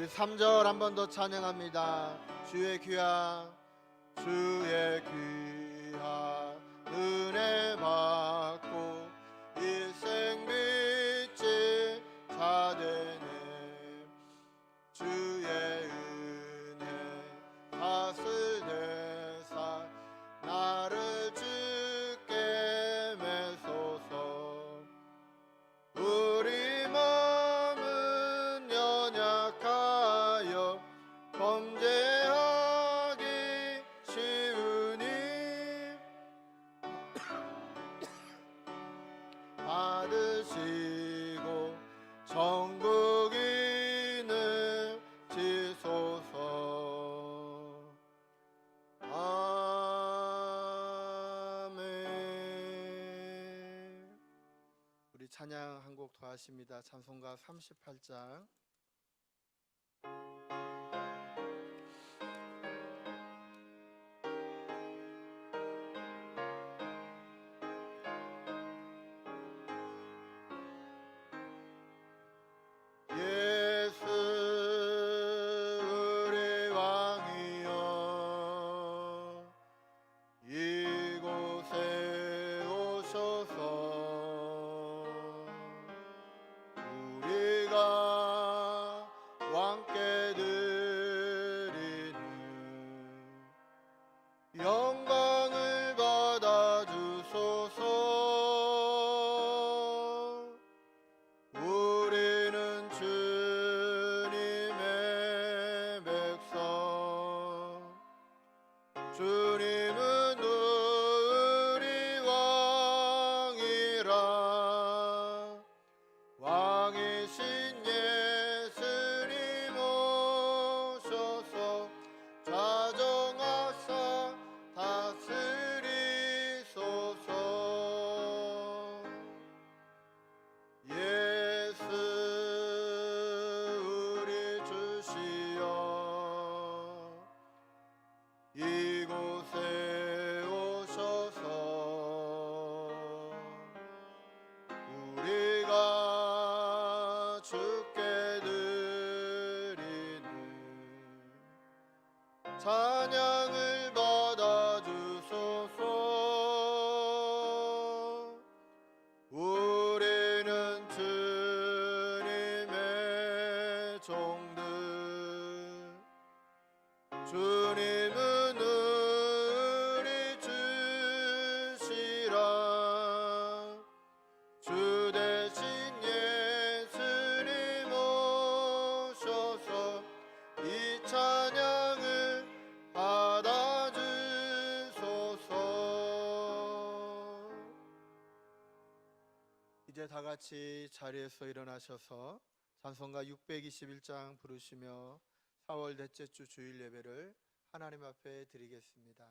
우리 3절 한 번 더 찬양합니다. 주의 귀한 주의 귀한 은혜 받고 일생 빛이 다 되네. 주의 은혜 탓을 대사 나를 주께 매소서. 우리 마음은 연약하여 범죄하기 쉬우니 받으시고 천국인을 지소서. 아멘. 우리 찬양 한 곡 더 하십니다. 찬송가 38장. 예수 우리 왕이여 이곳에 오셔서 우리가 왕께 드리는 영광을 받아 주소서. 우리는 주님의 백성, 주님은 우리 왕이라. 왕이신 예수님 오셔서 자정하사 다스리소서. 예수 우리 주시여 이곳에 오셔서 우리가 주께 드리는 찬양을 받아 주소서. 우리는 주님의 종들, 주님은 우리 주시라. 주 대신 예수님 오셔서 이 찬양을 받아 주소서. 이제 다 같이 자리에서 일어나셔서 찬송가 621장 부르시며 4월 넷째 주 주일 예배를 하나님 앞에 드리겠습니다.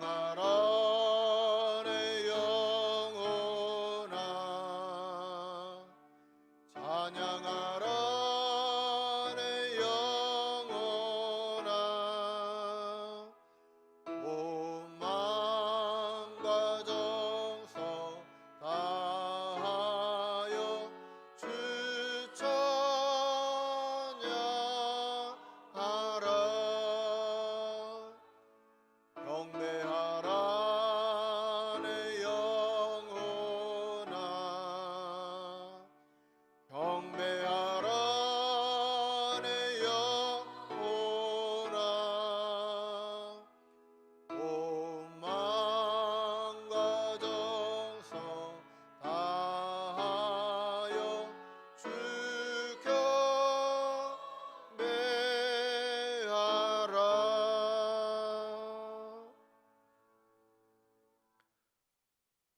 찬양하라 내 영혼아, 찬양하라 내 영혼아. 온 마음과 정성 다하여 주 찬양하라. 경배하라 내 영혼아, 경배하라 내 영혼아. 온 마음과 정성 다하여 주 경배하라.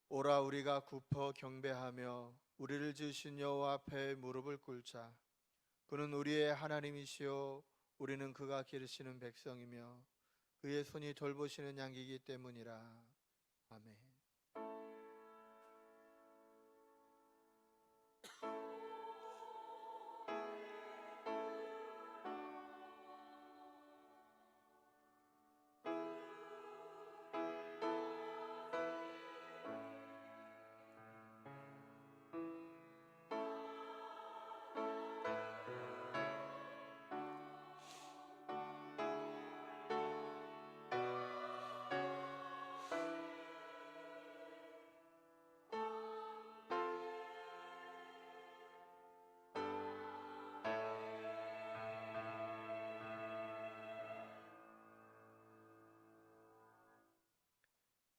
오라 우리가 굽어 경배하며 우리를 지으신 여호와 앞에 무릎을 꿇자. 그는 우리의 하나님이시요 우리는 그가 기르시는 백성이며 그의 손이 돌보시는 양이기 때문이라. 아멘.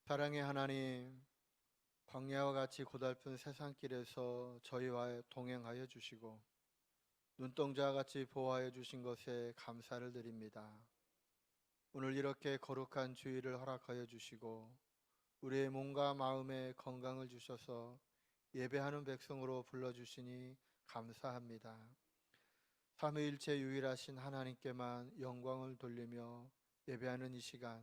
사랑의 하나님, 광야와 같이 고달픈 세상길에서 저희와 동행하여 주시고 눈동자와 같이 보호하여 주신 것에 감사를 드립니다. 오늘 이렇게 거룩한 주일을 허락하여 주시고 우리의 몸과 마음에 건강을 주셔서 예배하는 백성으로 불러주시니 감사합니다. 삼위일체 유일하신 하나님께만 영광을 돌리며 예배하는 이 시간,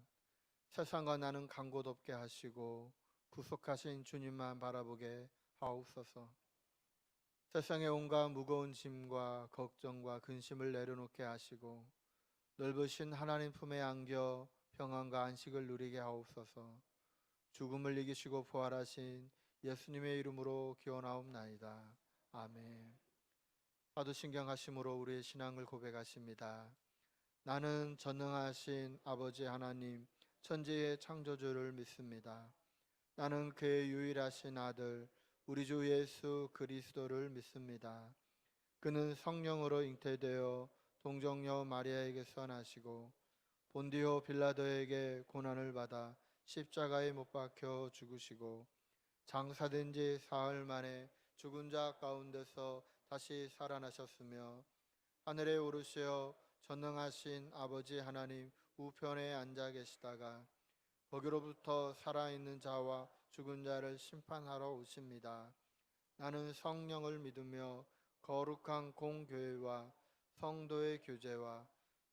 세상과 나는 간 곳 없게 하시고 구속하신 주님만 바라보게 하옵소서. 세상의 온갖 무거운 짐과 걱정과 근심을 내려놓게 하시고 넓으신 하나님 품에 안겨 평안과 안식을 누리게 하옵소서. 죽음을 이기시고 부활하신 예수님의 이름으로 기원하옵나이다. 아멘. 사도신경하심으로 우리의 신앙을 고백하십니다. 나는 전능하신 아버지 하나님 천지의 창조주를 믿습니다. 나는 그의 유일하신 아들 우리 주 예수 그리스도를 믿습니다. 그는 성령으로 잉태되어 동정녀 마리아에게서 나시고 본디오 빌라도에게 고난을 받아 십자가에 못 박혀 죽으시고 장사된 지 사흘 만에 죽은 자 가운데서 다시 살아나셨으며 하늘에 오르시어 전능하신 아버지 하나님 우편에 앉아 계시다가 거기로부터 살아있는 자와 죽은 자를 심판하러 오십니다. 나는 성령을 믿으며 거룩한 공교회와 성도의 교제와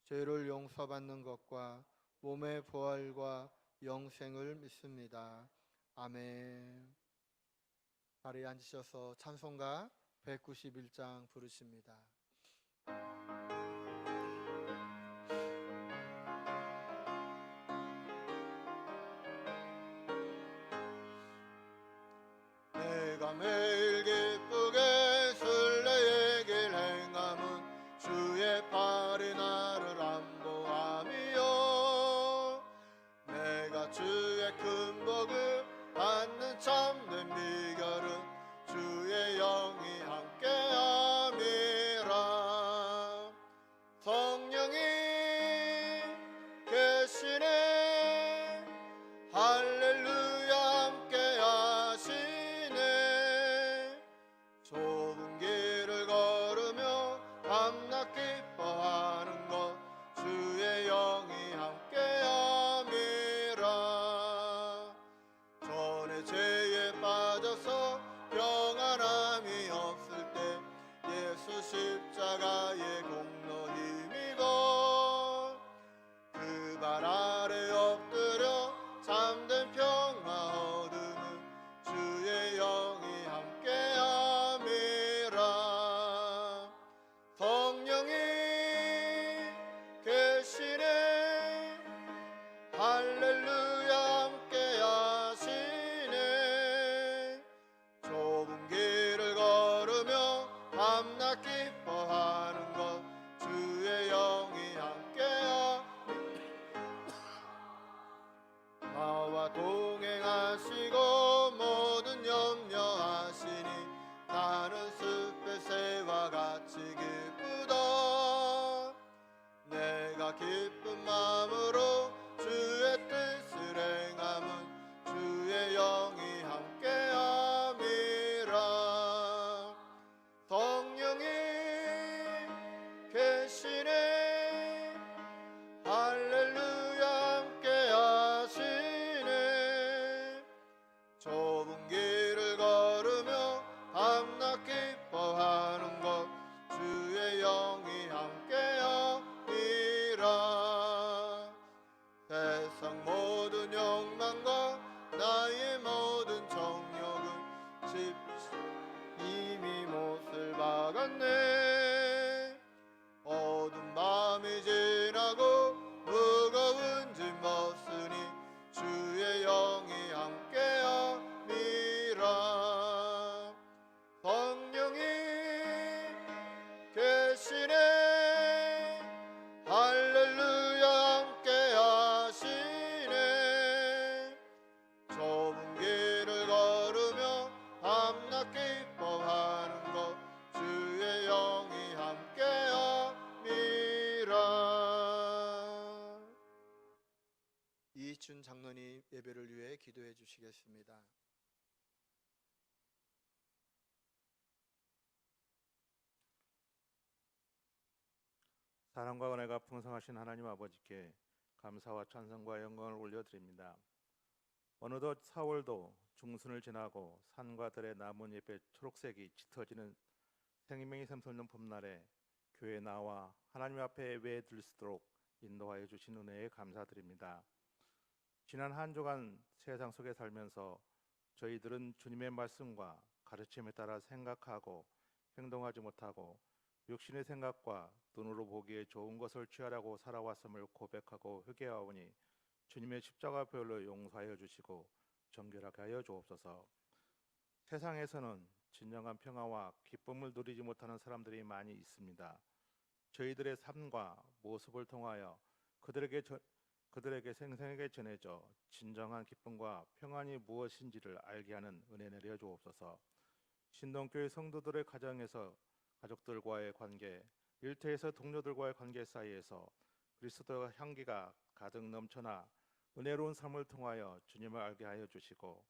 죄를 용서받는 것과 몸의 부활과 영생을 믿습니다. 아멘. 자리에 앉으셔서 찬송가 191장 부르십니다. 내가 매일 기쁘게 순례의 길 행함은 주의 팔이 나를 안보함이요 내가 주의 큰 복을 받는 참된 비결은 주의 영이 함께함이라. 성령이 계시네 할렐루야 함께하시네 좁은 길을 걸으며 밤낮 기뻐하는 것 주의 영이 함께함이라. 전에 죄에 빠져서 평안함이 없을 때 예수 십자가의 공로 힘입어 그 발 아래 엎드려 참된 평화 얻으는 주의 영이 함께함이라. 성령이 계시네 할렐루야 함께하시네 좁은 길을 걸으며 밤낮 기뻐하는 것 주의 영이 함께함 나와 동행하시고 모든 염려하시니 나는 숲의 새와 같이 기쁘다. 내가 기쁜 마음으로 주의 뜻을 행함은 주의 영이 함께함이라. 성령이 계시네 할렐루야 함께하시네 좁은 길을 걸으며 밤낮 기뻐하는 것 주의 영이 함께함이라. 예배를 위해 기도해 주시겠습니다. 사랑과 은혜가 풍성하신 하나님 아버지께 감사와 찬송과 영광을 올려드립니다. 어느덧 4월도 중순을 지나고 산과 들의 나뭇 잎의 초록색이 짙어지는 생명이 샘솟는 봄날에 교회에 나와 하나님 앞에 예배에 들수도록 인도하여 주신 은혜에 감사드립니다. 지난 한 주간 세상 속에 살면서 저희들은 주님의 말씀과 가르침에 따라 생각하고 행동하지 못하고 육신의 생각과 눈으로 보기에 좋은 것을 취하려고 살아왔음을 고백하고 회개하오니 주님의 십자가 보혈로 용서하여 주시고 정결하게 하여 주옵소서. 세상에서는 진정한 평화와 기쁨을 누리지 못하는 사람들이 많이 있습니다. 저희들의 삶과 모습을 통하여 그들에게 생생하게 전해져 진정한 기쁨과 평안이 무엇인지를 알게 하는 은혜 내려 주옵소서. 신동교회 성도들의 가정에서 가족들과의 관계, 일터에서 동료들과의 관계 사이에서 그리스도의 향기가 가득 넘쳐나 은혜로운 삶을 통하여 주님을 알게 하여 주시고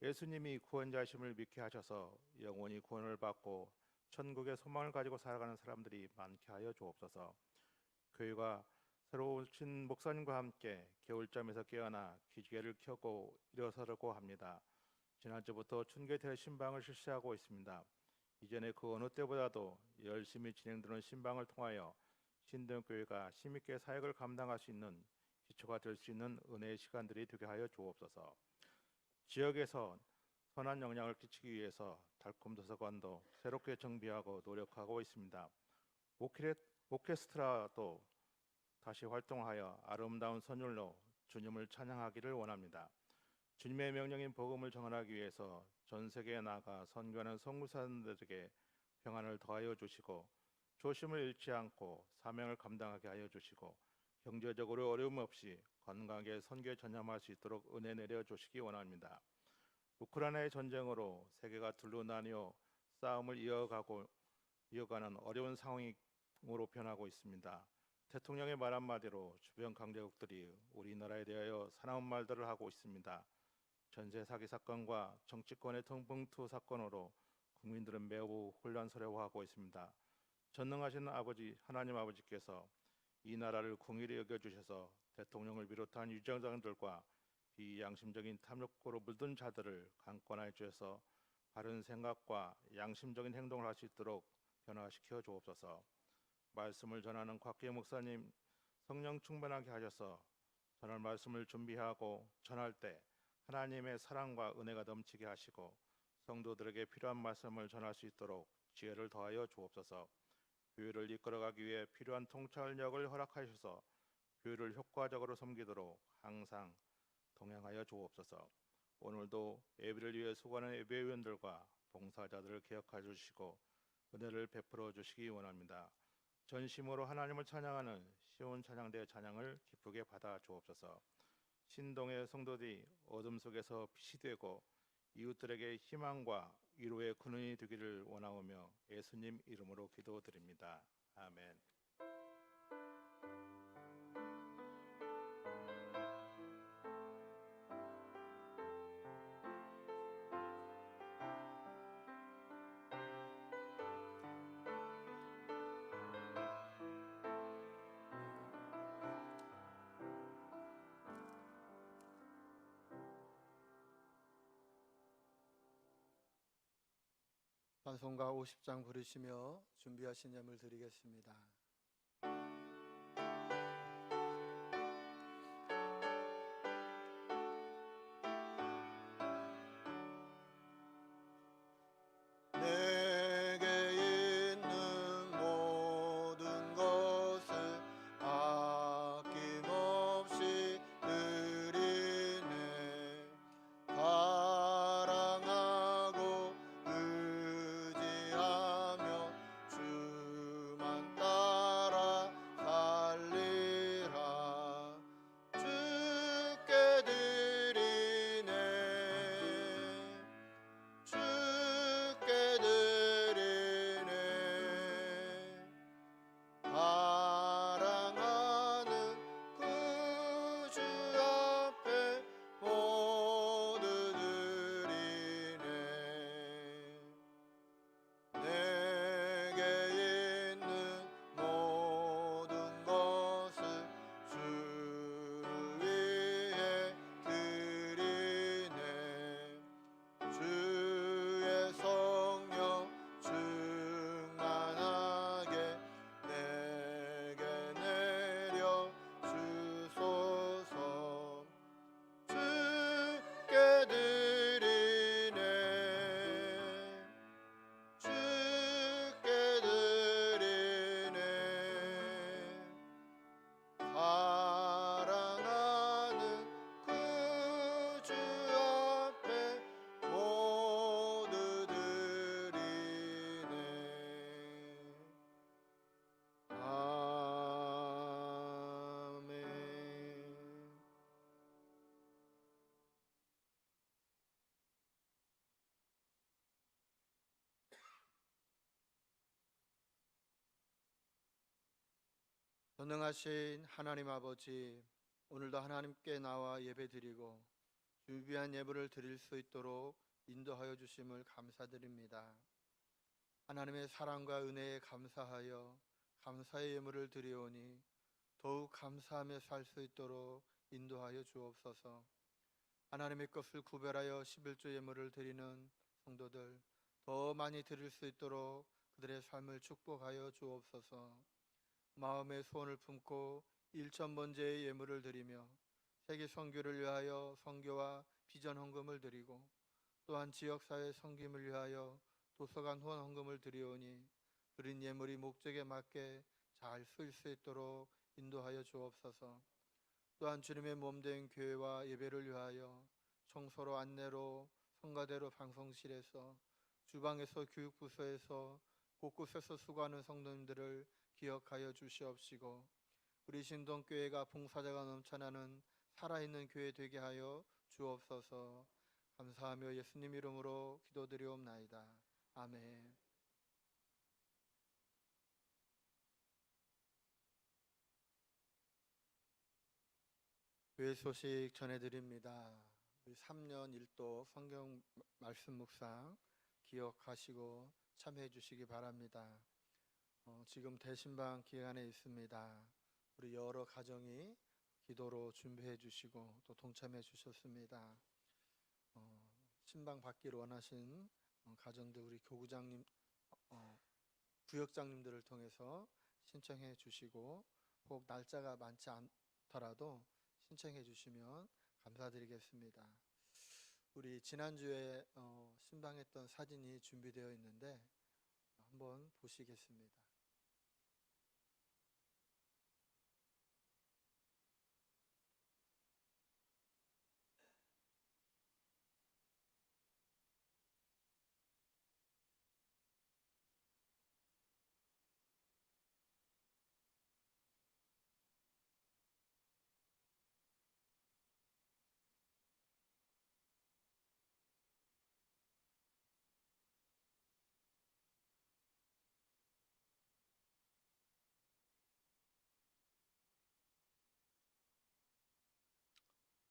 예수님이 구원자심을 믿게 하셔서 영원히 구원을 받고 천국의 소망을 가지고 살아가는 사람들이 많게 하여 주옵소서. 교회가 새로 오신 목사님과 함께 겨울잠에서 깨어나 기지개를 켜고 일어서려고 합니다. 지난주부터 춘계 대신방을 실시하고 있습니다. 이전에 그 어느 때보다도 열심히 진행되는 신방을 통하여 신동교회가 힘있게 사역을 감당할 수 있는 기초가 될 수 있는 은혜의 시간들이 되게 하여 주옵소서. 지역에서 선한 영향을 끼치기 위해서 달콤 도서관도 새롭게 정비하고 노력하고 있습니다. 오케스트라도 다시 활동하여 아름다운 선율로 주님을 찬양하기를 원합니다. 주님의 명령인 복음을 전하기 위해서 전 세계에 나가 선교하는 선교사들에게 평안을 더하여 주시고 조심을 잃지 않고 사명을 감당하게 하여 주시고 경제적으로 어려움 없이 건강하게 선교에 전념할 수 있도록 은혜 내려 주시기 원합니다. 우크라이나의 전쟁으로 세계가 둘로 나뉘어 싸움을 이어가는 어려운 상황으로 변하고 있습니다. 대통령의 말 한마디로 주변 강대국들이 우리나라에 대하여 사나운 말들을 하고 있습니다. 전세 사기 사건과 정치권의 통봉투 사건으로 국민들은 매우 혼란스러워하고 있습니다. 전능하신 아버지 하나님 아버지께서 이 나라를 긍휼히 여겨주셔서 대통령을 비롯한 유정당들과 비양심적인 탐욕으로 물든 자들을 강권하여 주셔서 바른 생각과 양심적인 행동을 할 수 있도록 변화시켜 주옵소서. 말씀을 전하는 곽계 목사님 성령 충만하게 하셔서 전할 말씀을 준비하고 전할 때 하나님의 사랑과 은혜가 넘치게 하시고 성도들에게 필요한 말씀을 전할 수 있도록 지혜를 더하여 주옵소서. 교회를 이끌어가기 위해 필요한 통찰력을 허락하셔서 교회를 효과적으로 섬기도록 항상 동행하여 주옵소서. 오늘도 예배를 위해 수고하는 예배위원들과 봉사자들을 기억하여 주시고 은혜를 베풀어 주시기 원합니다. 전심으로 하나님을 찬양하는 시온 찬양대 찬양을 기쁘게 받아 주옵소서. 신동의 성도들이 어둠 속에서 빛이 되고 이웃들에게 희망과 위로의 근원이 되기를 원하오며 예수님 이름으로 기도드립니다. 아멘. 찬송가 50장 부르시며 준비하신 예물 드리겠습니다. 내게 있는 모든 것을 아낌없이 드리네. 사랑하고 의지하며 주만 따라 전능하신 하나님 아버지, 오늘도 하나님께 나와 예배드리고 준비한 예물을 드릴 수 있도록 인도하여 주심을 감사드립니다. 하나님의 사랑과 은혜에 감사하여 감사의 예물을 드리오니 더욱 감사하며 살 수 있도록 인도하여 주옵소서. 하나님의 것을 구별하여 11조 예물을 드리는 성도들 더 많이 드릴 수 있도록 그들의 삶을 축복하여 주옵소서. 마음의 소원을 품고 일천번제의 예물을 드리며 세계 선교를 위하여 선교와 비전 헌금을 드리고 또한 지역사회 섬김을 위하여 도서관 후원 헌금을 드리오니 드린 예물이 목적에 맞게 잘 쓰일 수 있도록 인도하여 주옵소서. 또한 주님의 몸된 교회와 예배를 위하여 청소로 안내로 성가대로 방송실에서 주방에서 교육부서에서 곳곳에서 수고하는 성도님들을 기억하여 주시옵시고 우리 신동교회가 봉사자가 넘쳐나는 살아있는 교회 되게 하여 주옵소서. 감사하며 예수님 이름으로 기도드리옵나이다. 아멘. 교회 소식 전해드립니다. 우리 3년 1도 성경 말씀 묵상 기억하시고 참여해 주시기 바랍니다. 지금 대신방 기간에 있습니다. 우리 여러 가정이 기도로 준비해 주시고 또 동참해 주셨습니다. 신방 받기를 원하신 가정들 우리 교구장님, 구역장님들을 통해서 신청해 주시고 혹 날짜가 많지 않더라도 신청해 주시면 감사드리겠습니다. 우리 지난주에 신방했던 사진이 준비되어 있는데 한번 보시겠습니다.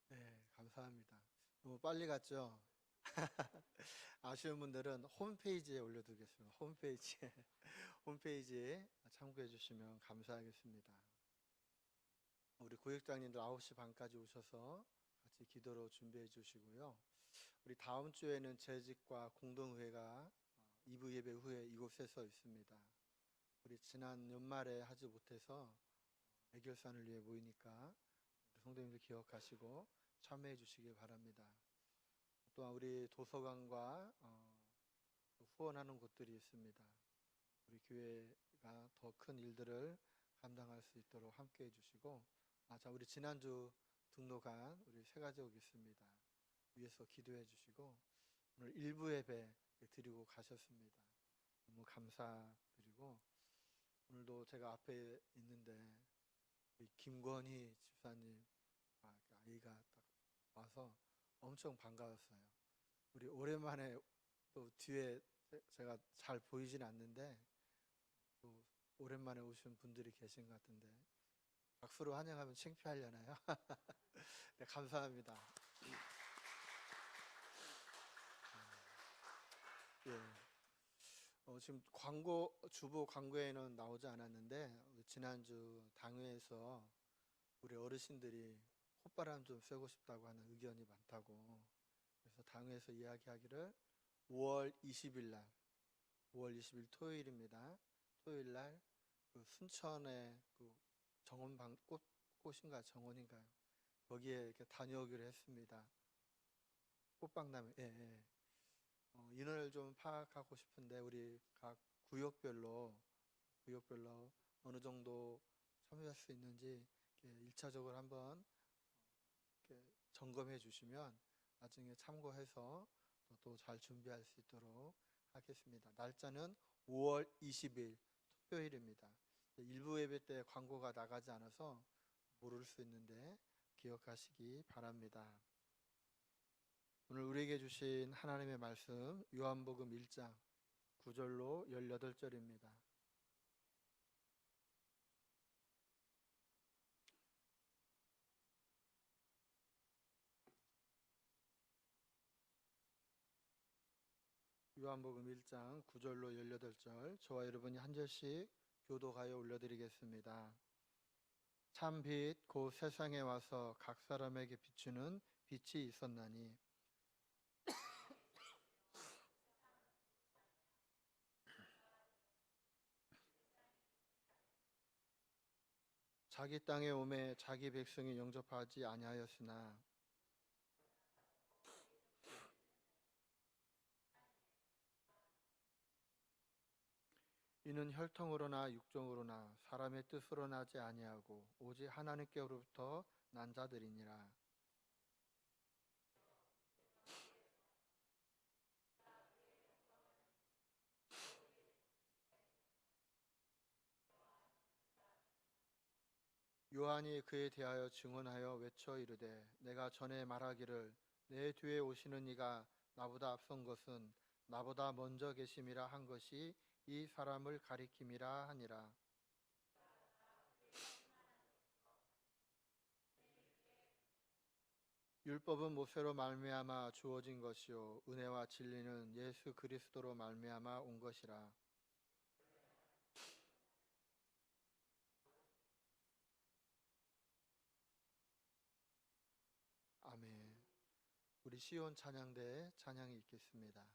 네, 감사합니다. 너무 빨리 갔죠? 아쉬운 분들은 홈페이지에 올려두겠습니다. 홈페이지에 참고해 주시면 감사하겠습니다. 우리 구역장님들 9시 반까지 오셔서 같이 기도로 준비해 주시고요. 우리 다음 주에는 재직과 공동회가 2부 예배 후에 이곳에서 있습니다. 우리 지난 연말에 하지 못해서 애결산을 위해 모이니까 우리 성도님들 기억하시고 참여해 주시기 바랍니다. 또한 우리 도서관과 후원하는 곳들이 있습니다. 우리 교회가 더 큰 일들을 감당할 수 있도록 함께 해주시고 자 우리 지난주 등록한 우리 세 가족 있습니다. 위에서 기도해 주시고 오늘 일부 예배 드리고 가셨습니다. 너무 감사드리고 오늘도 제가 앞에 있는데 우리 김권희 집사님 아이가 딱 와서 엄청 반가웠어요. 우리 오랜만에 또 뒤에 제가 잘 보이진 않는데 또 오랜만에 오신 분들이 계신 것 같은데 박수로 환영하면 창피하려나요? 네, 감사합니다. 예. 지금 주보 광고에는 나오지 않았는데 지난주 당회에서 우리 어르신들이 콧바람 좀 쐬고 싶다고 하는 의견이 많다고 그래서 당회에서 이야기하기를 5월 20일 날 5월 20일 토요일입니다. 토요일 날 그 순천의 그 꽃인가 정원인가요? 거기에 이렇게 다녀오기로 했습니다. 꽃박람회. 예. 인원을 좀 파악하고 싶은데 우리 각 구역별로 어느 정도 참여할 수 있는지 1차적으로 한번 점검해 주시면 나중에 참고해서 또 잘 준비할 수 있도록 하겠습니다. 날짜는 5월 20일 토요일입니다. 일부 예배 때 광고가 나가지 않아서 모를 수 있는데 기억하시기 바랍니다. 오늘 우리에게 주신 하나님의 말씀 요한복음 1장 9절로 18절입니다. 요한복음 1장 9절로 18절 저와 여러분이 한 절씩 교도하여 올려드리겠습니다. 참 빛 곧 세상에 와서 각 사람에게 비추는 빛이 있었나니 자기 땅에 오매 자기 백성이 영접하지 아니하였으나 이는 혈통으로나 육정으로나 사람의 뜻으로 나지 아니하고 오직 하나님께로부터 난 자들이니라. 요한이 그에 대하여 증언하여 외쳐 이르되 내가 전에 말하기를 내 뒤에 오시는 이가 나보다 앞선 것은 나보다 먼저 계심이라 한 것이 이 사람을 가리킴이라 하니라. 율법은 모세로 말미암아 주어진 것이요 은혜와 진리는 예수 그리스도로 말미암아 온 것이라. 아멘. 우리 시온 찬양대에 찬양이 있겠습니다.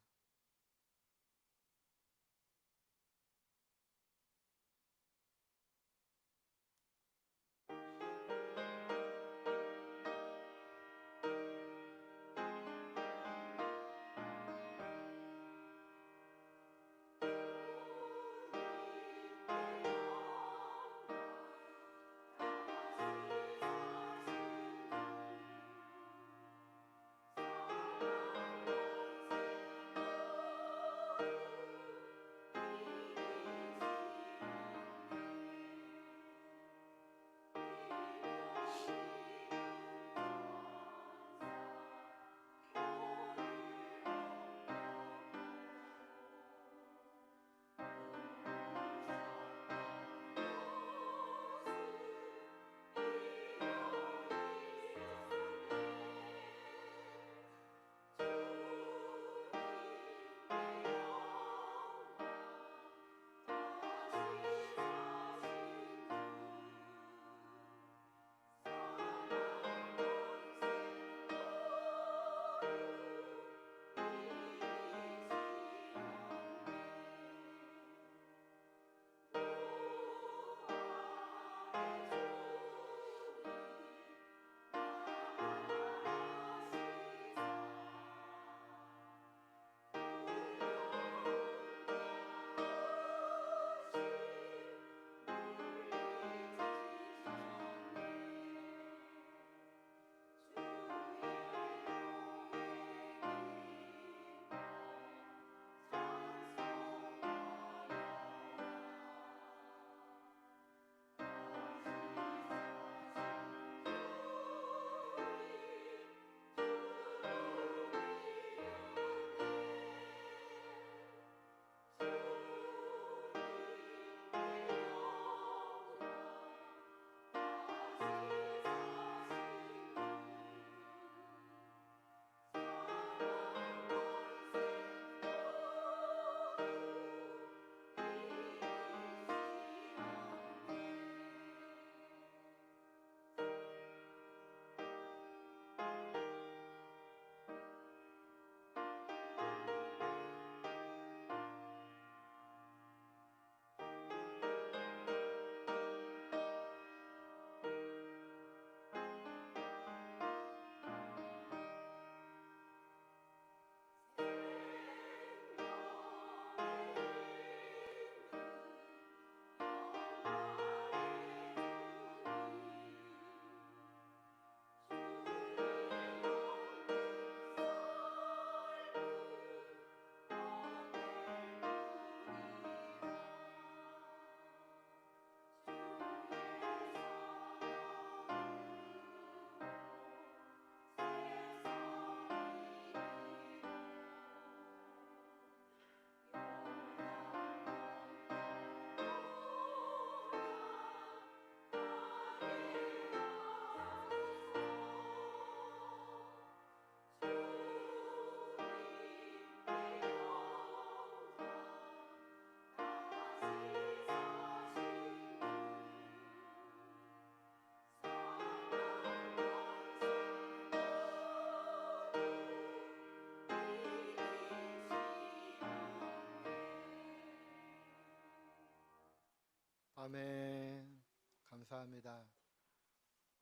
아멘. 감사합니다.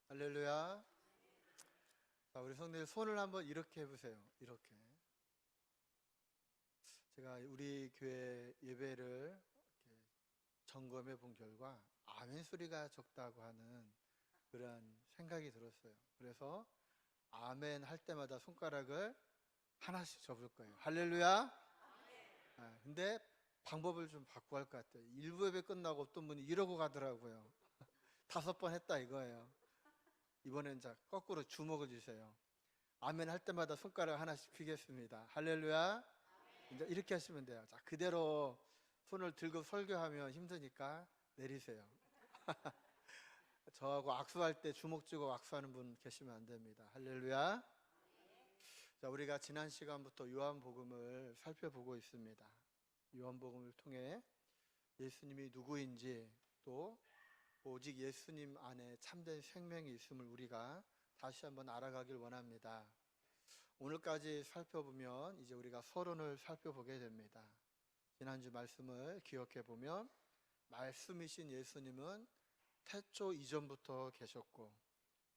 할렐루야. 자, 우리 성도들 손을 한번 이렇게 해보세요. 이렇게. 제가 우리 교회 예배를 이렇게 점검해 본 결과 아멘 소리가 적다고 하는 그런 생각이 들었어요. 그래서 아멘 할 때마다 손가락을 하나씩 접을 거예요. 할렐루야. 근데 방법을 좀 바꾸어 할 것 같아요. 일부 예배 끝나고 어떤 분이 이러고 가더라고요. 5번 했다 이거예요. 이번엔 자 거꾸로 주먹을 주세요. 아멘 할 때마다 손가락 하나씩 펴겠습니다. 할렐루야. 이제 이렇게 하시면 돼요. 자, 그대로 손을 들고 설교하면 힘드니까 내리세요. 저하고 악수할 때 주먹 쥐고 악수하는 분 계시면 안 됩니다. 할렐루야. 자, 우리가 지난 시간부터 요한복음을 살펴보고 있습니다. 요한복음을 통해 예수님이 누구인지, 또 오직 예수님 안에 참된 생명이 있음을 우리가 다시 한번 알아가길 원합니다. 오늘까지 살펴보면 이제 우리가 서론을 살펴보게 됩니다. 지난주 말씀을 기억해 보면 말씀이신 예수님은 태초 이전부터 계셨고,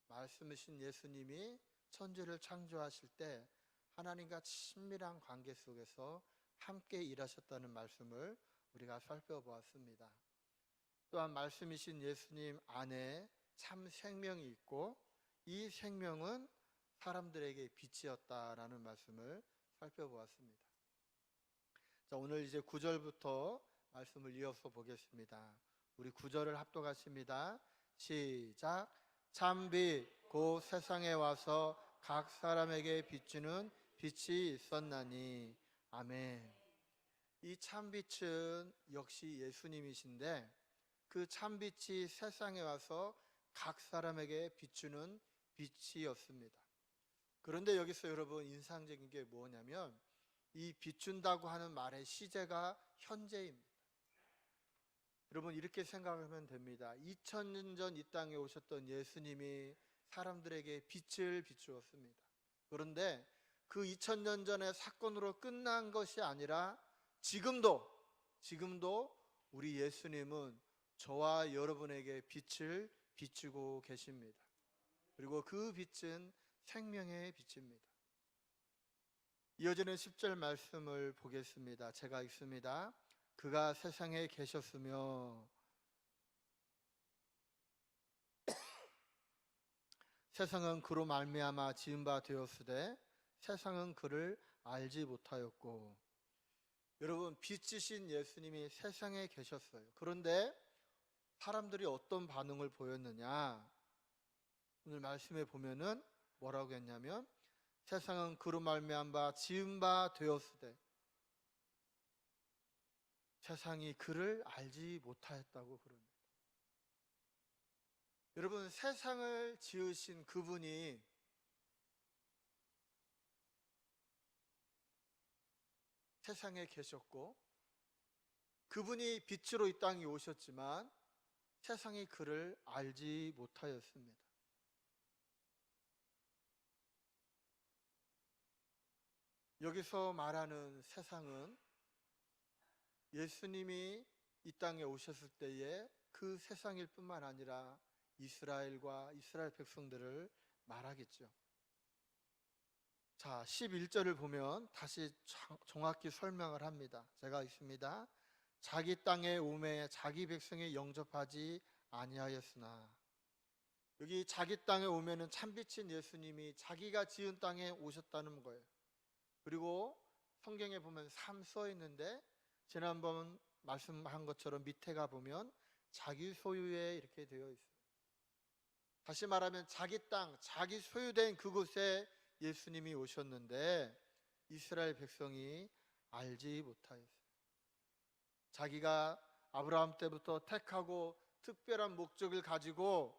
말씀이신 예수님이 천지를 창조하실 때 하나님과 친밀한 관계 속에서 함께 일하셨다는 말씀을 우리가 살펴보았습니다. 또한 말씀이신 예수님 안에 참 생명이 있고, 이 생명은 사람들에게 빛이었다라는 말씀을 살펴보았습니다. 자, 오늘 이제 9절부터 말씀을 이어서 보겠습니다. 우리 9절을 합독하십니다. 시작. 참빛 곧 세상에 와서 각 사람에게 비추는 빛이 있었나니. 아멘. 이 참빛은 역시 예수님이신데, 그 참빛이 세상에 와서 각 사람에게 비추는 빛이었습니다. 그런데 여기서 여러분 인상적인 게 뭐냐면, 이 비춘다고 하는 말의 시제가 현재입니다. 여러분 이렇게 생각하면 됩니다. 2000년 전 이 땅에 오셨던 예수님이 사람들에게 빛을 비추었습니다. 그런데 그 2000년 전의 사건으로 끝난 것이 아니라 지금도 우리 예수님은 저와 여러분에게 빛을 비추고 계십니다. 그리고 그 빛은 생명의 빛입니다. 이어지는 10절 말씀을 보겠습니다. 제가 읽습니다. 그가 세상에 계셨으며 세상은 그로 말미암아 지은 바 되었으되 세상은 그를 알지 못하였고. 여러분, 빛이신 예수님이 세상에 계셨어요. 그런데 사람들이 어떤 반응을 보였느냐? 오늘 말씀에 보면은 뭐라고 했냐면, 세상은 그로 말미암아 지은 바 되었으되 세상이 그를 알지 못하였다고 그럽니다. 여러분, 세상을 지으신 그분이 세상에 계셨고, 그분이 빛으로 이 땅에 오셨지만 세상이 그를 알지 못하였습니다. 여기서 말하는 세상은 예수님이 이 땅에 오셨을 때에 그 세상일 뿐만 아니라 이스라엘과 이스라엘 백성들을 말하겠죠. 자, 11절을 보면 다시 정확히 설명을 합니다. 제가 읽습니다. 자기 땅에 오매 자기 백성이 영접하지 아니하였으나. 여기 자기 땅에 오면은 참빛인 예수님이 자기가 지은 땅에 오셨다는 거예요. 그리고 성경에 보면 삶 써 있는데, 지난번 말씀한 것처럼 밑에 가 보면 자기 소유에 이렇게 되어 있어요. 다시 말하면 자기 땅, 자기 소유된 그곳에 예수님이 오셨는데 이스라엘 백성이 알지 못하였어요. 자기가 아브라함 때부터 택하고 특별한 목적을 가지고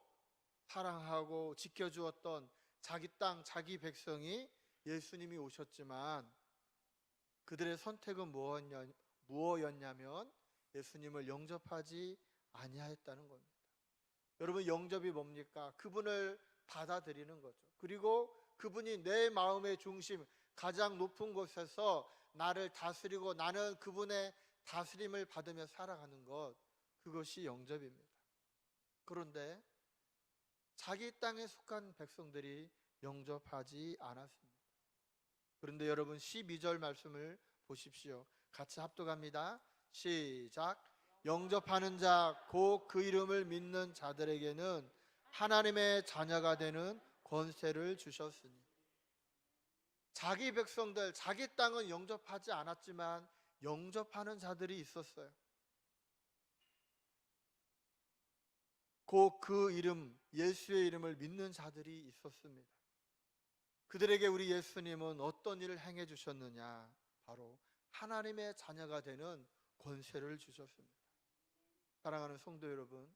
사랑하고 지켜주었던 자기 땅, 자기 백성이 예수님이 오셨지만 그들의 선택은 무엇이었냐면 예수님을 영접하지 아니하였다는 겁니다. 여러분, 영접이 뭡니까? 그분을 받아들이는 거죠. 그리고 그분이 내 마음의 중심, 가장 높은 곳에서 나를 다스리고 나는 그분의 다스림을 받으며 살아가는 것, 그것이 영접입니다. 그런데 자기 땅에 속한 백성들이 영접하지 않았습니다. 그런데 여러분 12절 말씀을 보십시오. 같이 합독합니다. 시작. 영접하는 자 곧 그 이름을 믿는 자들에게는 하나님의 자녀가 되는 권세를 주셨으니. 자기 백성들, 자기 땅은 영접하지 않았지만 영접하는 자들이 있었어요. 곧 그 이름, 예수의 이름을 믿는 자들이 있었습니다. 그들에게 우리 예수님은 어떤 일을 행해 주셨느냐? 바로 하나님의 자녀가 되는 권세를 주셨습니다. 사랑하는 성도 여러분,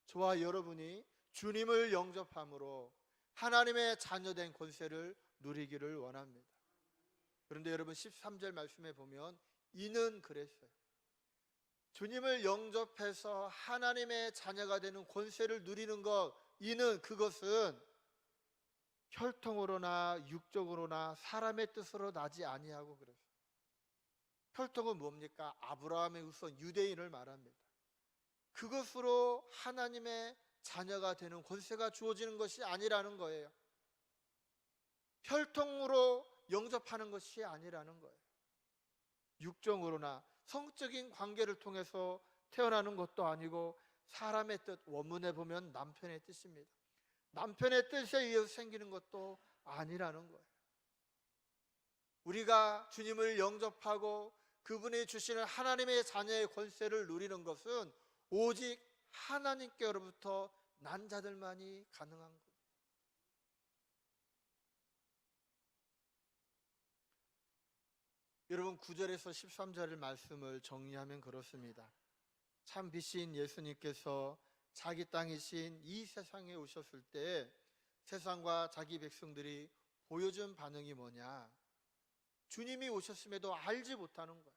저와 여러분이 주님을 영접함으로 하나님의 자녀된 권세를 누리기를 원합니다. 그런데 여러분 13절 말씀에 보면 이는 그랬어요. 주님을 영접해서 하나님의 자녀가 되는 권세를 누리는 것, 이는 그것은 혈통으로나 육적으로나 사람의 뜻으로 나지 아니하고 그랬어요. 혈통은 뭡니까? 아브라함의 후손 유대인을 말합니다. 그것으로 하나님의 자녀가 되는 권세가 주어지는 것이 아니라는 거예요. 혈통으로 영접하는 것이 아니라는 거예요. 육정으로나 성적인 관계를 통해서 태어나는 것도 아니고 사람의 뜻, 원문에 보면 남편의 뜻입니다. 남편의 뜻에 의해서 생기는 것도 아니라는 거예요. 우리가 주님을 영접하고 그분이 주시는 하나님의 자녀의 권세를 누리는 것은 오직 하나님께로부터 난 자들만이 가능한 겁니다. 여러분 9절에서 13절의 말씀을 정리하면 그렇습니다. 참 빛인 예수님께서 자기 땅이신 이 세상에 오셨을 때 세상과 자기 백성들이 보여준 반응이 뭐냐? 주님이 오셨음에도 알지 못하는 거예요.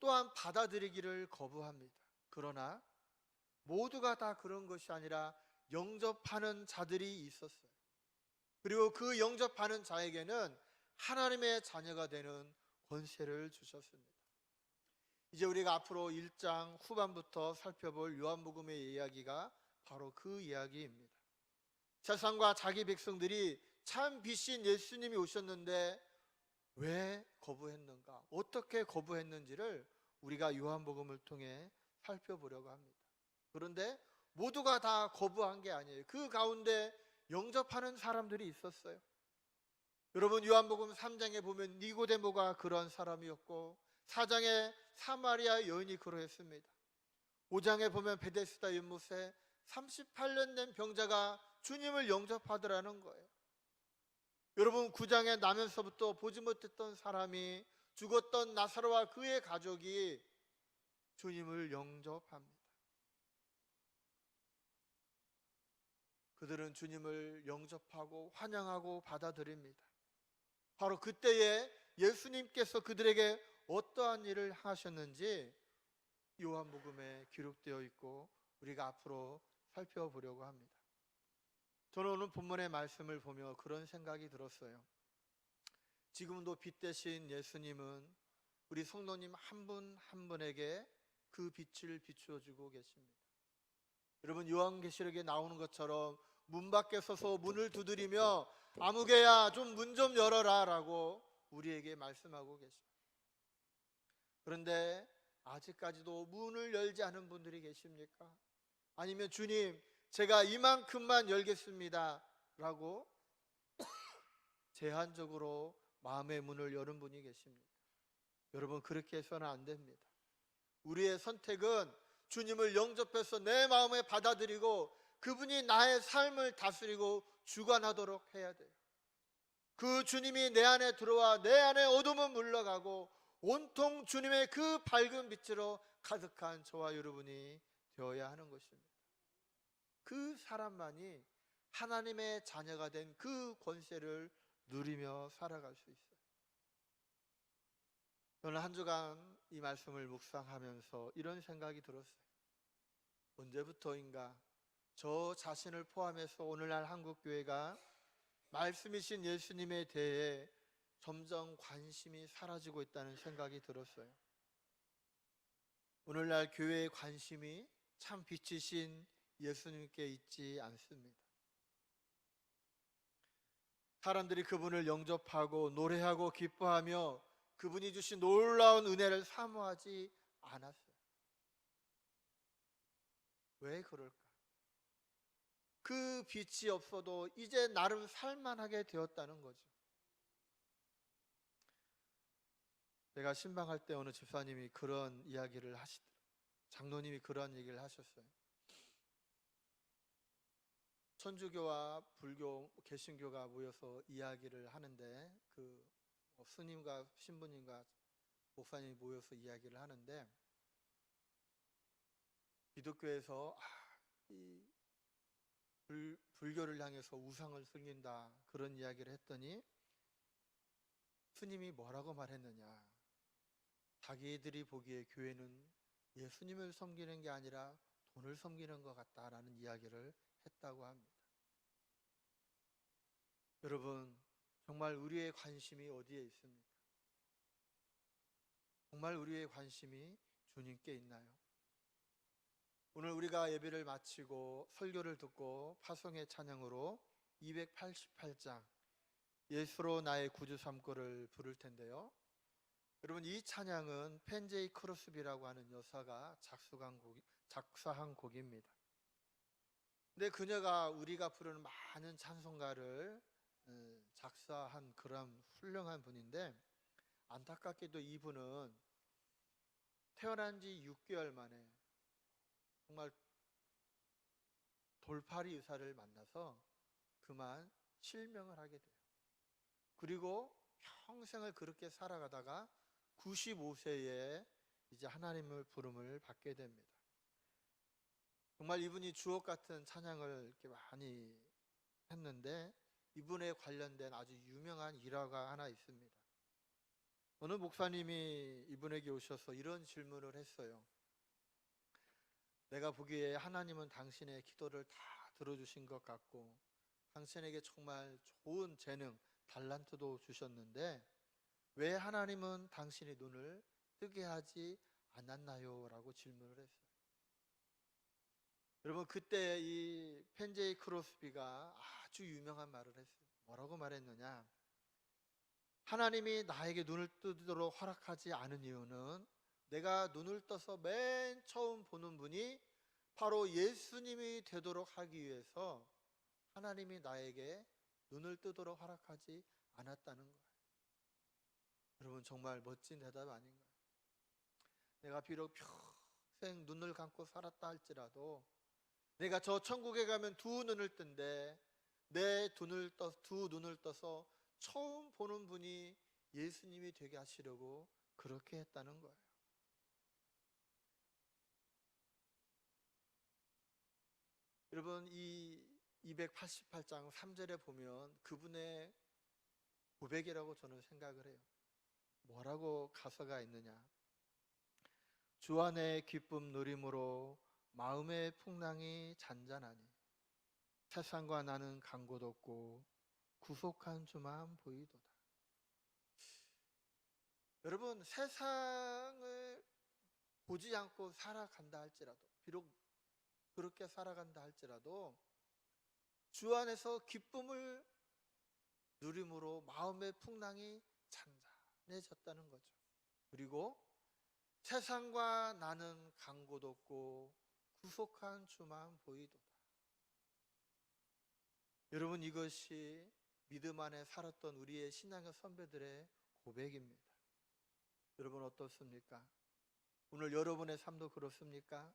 또한 받아들이기를 거부합니다. 그러나 모두가 다 그런 것이 아니라 영접하는 자들이 있었어요. 그리고 그 영접하는 자에게는 하나님의 자녀가 되는 권세를 주셨습니다. 이제 우리가 앞으로 1장 후반부터 살펴볼 요한복음의 이야기가 바로 그 이야기입니다. 세상과 자기 백성들이 참 빛인 예수님이 오셨는데 왜 거부했는가? 어떻게 거부했는지를 우리가 요한복음을 통해 살펴보려고 합니다. 그런데 모두가 다 거부한 게 아니에요. 그 가운데 영접하는 사람들이 있었어요. 여러분 요한복음 3장에 보면 니고데모가 그런 사람이었고 4장에 사마리아 여인이 그러했습니다. 5장에 보면 베데스다 연못에 38년 된 병자가 주님을 영접하더라는 거예요. 여러분 9장에 나면서부터 보지 못했던 사람이 죽었던 나사로와 그의 가족이 주님을 영접합니다. 그들은 주님을 영접하고 환영하고 받아들입니다. 바로 그때에 예수님께서 그들에게 어떠한 일을 하셨는지 요한복음에 기록되어 있고 우리가 앞으로 살펴보려고 합니다. 저는 오늘 본문의 말씀을 보며 그런 생각이 들었어요. 지금도 빛 대신 예수님은 우리 성도님 한 분 한 분에게 그 빛을 비추어 주고 계십니다. 여러분 요한계시록에 나오는 것처럼 문 밖에 서서 문을 두드리며 아무개야 좀 문 좀 열어라 라고 우리에게 말씀하고 계십니다. 그런데 아직까지도 문을 열지 않은 분들이 계십니까? 아니면 주님 제가 이만큼만 열겠습니다 라고 제한적으로 마음의 문을 여는 분이 계십니까? 여러분 그렇게 해서는 안 됩니다. 우리의 선택은 주님을 영접해서 내 마음에 받아들이고 그분이 나의 삶을 다스리고 주관하도록 해야 돼요. 그 주님이 내 안에 들어와 내 안에 어둠은 물러가고 온통 주님의 그 밝은 빛으로 가득한 저와 여러분이 되어야 하는 것입니다. 그 사람만이 하나님의 자녀가 된 그 권세를 누리며 살아갈 수 있어요. 저는 한 주간 이 말씀을 묵상하면서 이런 생각이 들었어요. 언제부터인가 저 자신을 포함해서 오늘날 한국교회가 말씀이신 예수님에 대해 점점 관심이 사라지고 있다는 생각이 들었어요. 오늘날 교회의 관심이 참 빛이신 예수님께 있지 않습니다. 사람들이 그분을 영접하고 노래하고 기뻐하며 그분이 주신 놀라운 은혜를 사모하지 않았어요. 왜 그럴까? 그 빛이 없어도 이제 나름 살만하게 되었다는 거죠. 제가 신방할 때 어느 집사님이 그런 이야기를 하시더라고요. 장로님이 그런 얘기를 하셨어요. 천주교와 불교, 개신교가 모여서 이야기를 하는데 스님과 신부님과 목사님이 모여서 이야기를 하는데 기독교에서 이 불교를 향해서 우상을 섬긴다 그런 이야기를 했더니 스님이 뭐라고 말했느냐, 자기들이 보기에 교회는 예수님을 섬기는 게 아니라 돈을 섬기는 것 같다라는 이야기를 했다고 합니다. 여러분, 정말 우리의 관심이 어디에 있습니까? 정말 우리의 관심이 주님께 있나요? 오늘 우리가 예배를 마치고 설교를 듣고 파송의 찬양으로 288장 예수로 나의 구주 삼고를 부를 텐데요. 여러분, 이 찬양은 펜제이 크로스비라고 하는 여사가 작사한 곡입니다. 근데 그녀가 우리가 부르는 많은 찬송가를 작사한 그런 훌륭한 분인데, 안타깝게도 이분은 태어난 지 6개월 만에 정말 돌팔이 의사를 만나서 그만 실명을 하게 돼요. 그리고 평생을 그렇게 살아가다가 95세에 이제 하나님을 부름을 받게 됩니다. 정말 이분이 주옥 같은 찬양을 이렇게 많이 했는데 이분에 관련된 아주 유명한 일화가 하나 있습니다. 어느 목사님이 이분에게 오셔서 이런 질문을 했어요. 내가 보기에 하나님은 당신의 기도를 다 들어주신 것 같고 당신에게 정말 좋은 재능, 달란트도 주셨는데 왜 하나님은 당신의 눈을 뜨게 하지 않았나요? 라고 질문을 했어요. 여러분, 그때 이 펜제이 크로스비가 아주 유명한 말을 했어요. 뭐라고 말했느냐? 하나님이 나에게 눈을 뜨도록 허락하지 않은 이유는 내가 눈을 떠서 맨 처음 보는 분이 바로 예수님이 되도록 하기 위해서 하나님이 나에게 눈을 뜨도록 허락하지 않았다는 거예요. 여러분, 정말 멋진 대답 아닌가요? 내가 비록 평생 눈을 감고 살았다 할지라도 내가 저 천국에 가면 두 눈을 뜬데 내 두 눈을 떠서 처음 보는 분이 예수님이 되게 하시려고 그렇게 했다는 거예요. 여러분, 이 288장 3절에 보면 그분의 고백이라고 저는 생각을 해요. 뭐라고 가사가 있느냐? 주 안에 기쁨 누림으로 마음의 풍랑이 잔잔하니 세상과 나는 간 곳 없고 구속한 주만 보이도다. 여러분, 세상을 보지 않고 살아간다 할지라도, 비록 그렇게 살아간다 할지라도 주 안에서 기쁨을 누림으로 마음의 풍랑이 잔잔해졌다는 거죠. 그리고 세상과 나는 간 곳 없고 구속한 주만 보이도다. 여러분, 이것이 믿음 안에 살았던 우리의 신앙의 선배들의 고백입니다. 여러분, 어떻습니까? 오늘 여러분의 삶도 그렇습니까?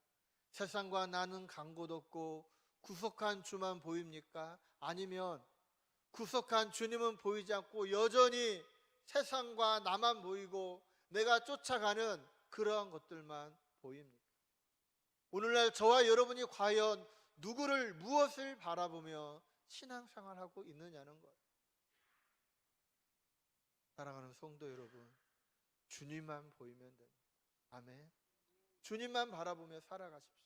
세상과 나는 간 곳 없고 구속한 주만 보입니까? 아니면 구속한 주님은 보이지 않고 여전히 세상과 나만 보이고 내가 쫓아가는 그러한 것들만 보입니까? 오늘날 저와 여러분이 과연 무엇을 바라보며 신앙생활하고 있느냐는 거예요. 사랑하는 성도 여러분, 주님만 보이면 됩니다. 아멘. 주님만 바라보며 살아가십시오.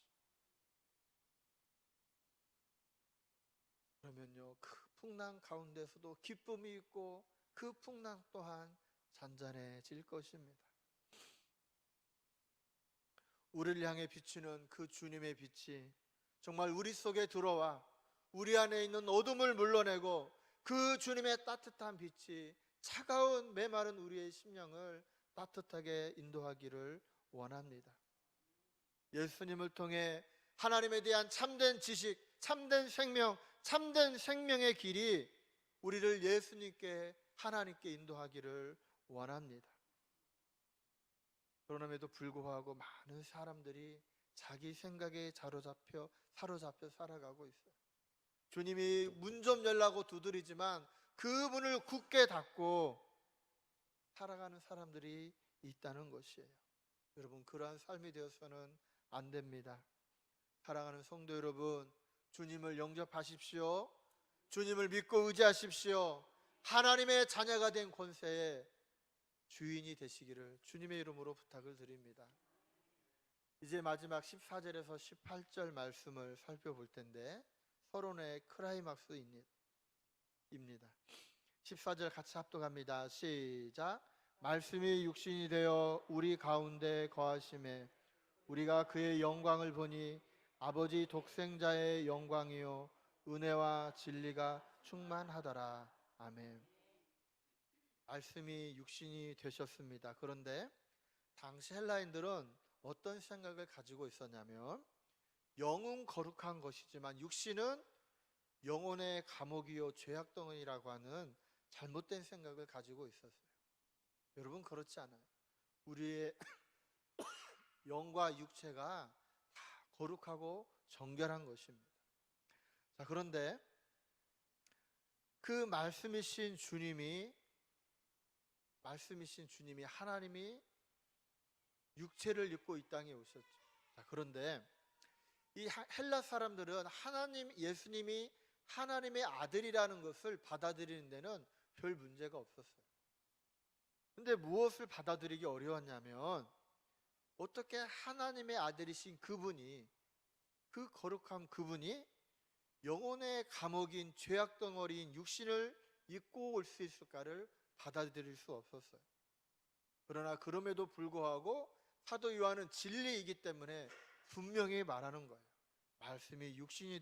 그러면요, 그 풍랑 가운데서도 기쁨이 있고 그 풍랑 또한 잔잔해질 것입니다. 우리를 향해 비추는 그 주님의 빛이 정말 우리 속에 들어와 우리 안에 있는 어둠을 물러내고 그 주님의 따뜻한 빛이 차가운 메마른 우리의 심령을 따뜻하게 인도하기를 원합니다. 예수님을 통해 하나님에 대한 참된 지식, 참된 생명, 참된 생명의 길이 우리를 예수님께, 하나님께 인도하기를 원합니다. 그럼에도 불구하고 많은 사람들이 자기 생각에 사로잡혀 살아가고 있어요. 주님이 문 좀 열라고 두드리지만 그 문을 굳게 닫고 살아가는 사람들이 있다는 것이에요. 여러분, 그러한 삶이 되어서는 안 됩니다. 사랑하는 성도 여러분, 주님을 영접하십시오. 주님을 믿고 의지하십시오. 하나님의 자녀가 된 권세의 주인이 되시기를 주님의 이름으로 부탁을 드립니다. 이제 마지막 14절에서 18절 말씀을 살펴볼 텐데 서론의 클라이막스입니다. 14절 같이 합독합니다. 시작. 말씀이 육신이 되어 우리 가운데 거하심에 우리가 그의 영광을 보니 아버지 독생자의 영광이요 은혜와 진리가 충만하더라. 아멘. 말씀이 육신이 되셨습니다. 그런데 당시 헬라인들은 어떤 생각을 가지고 있었냐면 영은 거룩한 것이지만 육신은 영혼의 감옥이요 죄악덩어리라고 하는 잘못된 생각을 가지고 있었어요. 여러분, 그렇지 않아요. 우리의 영과 육체가 다 거룩하고 정결한 것입니다. 자, 그런데 그 말씀이신 주님이 하나님이 육체를 입고 이 땅에 오셨죠. 자, 그런데 이 헬라 사람들은 예수님이 하나님의 아들이라는 것을 받아들이는 데는 별 문제가 없었어요. 근데 무엇을 받아들이기 어려웠냐면 어떻게 하나님의 아들이신 그분이, 그 거룩한 그분이 영혼의 감옥인 죄악 덩어리인 육신을 입고 올 수 있을까를 받아들일 수 없었어요. 그러나 그럼에도 불구하고 사도 요한은 진리이기 때문에 분명히 말하는 거예요. 말씀이 육신이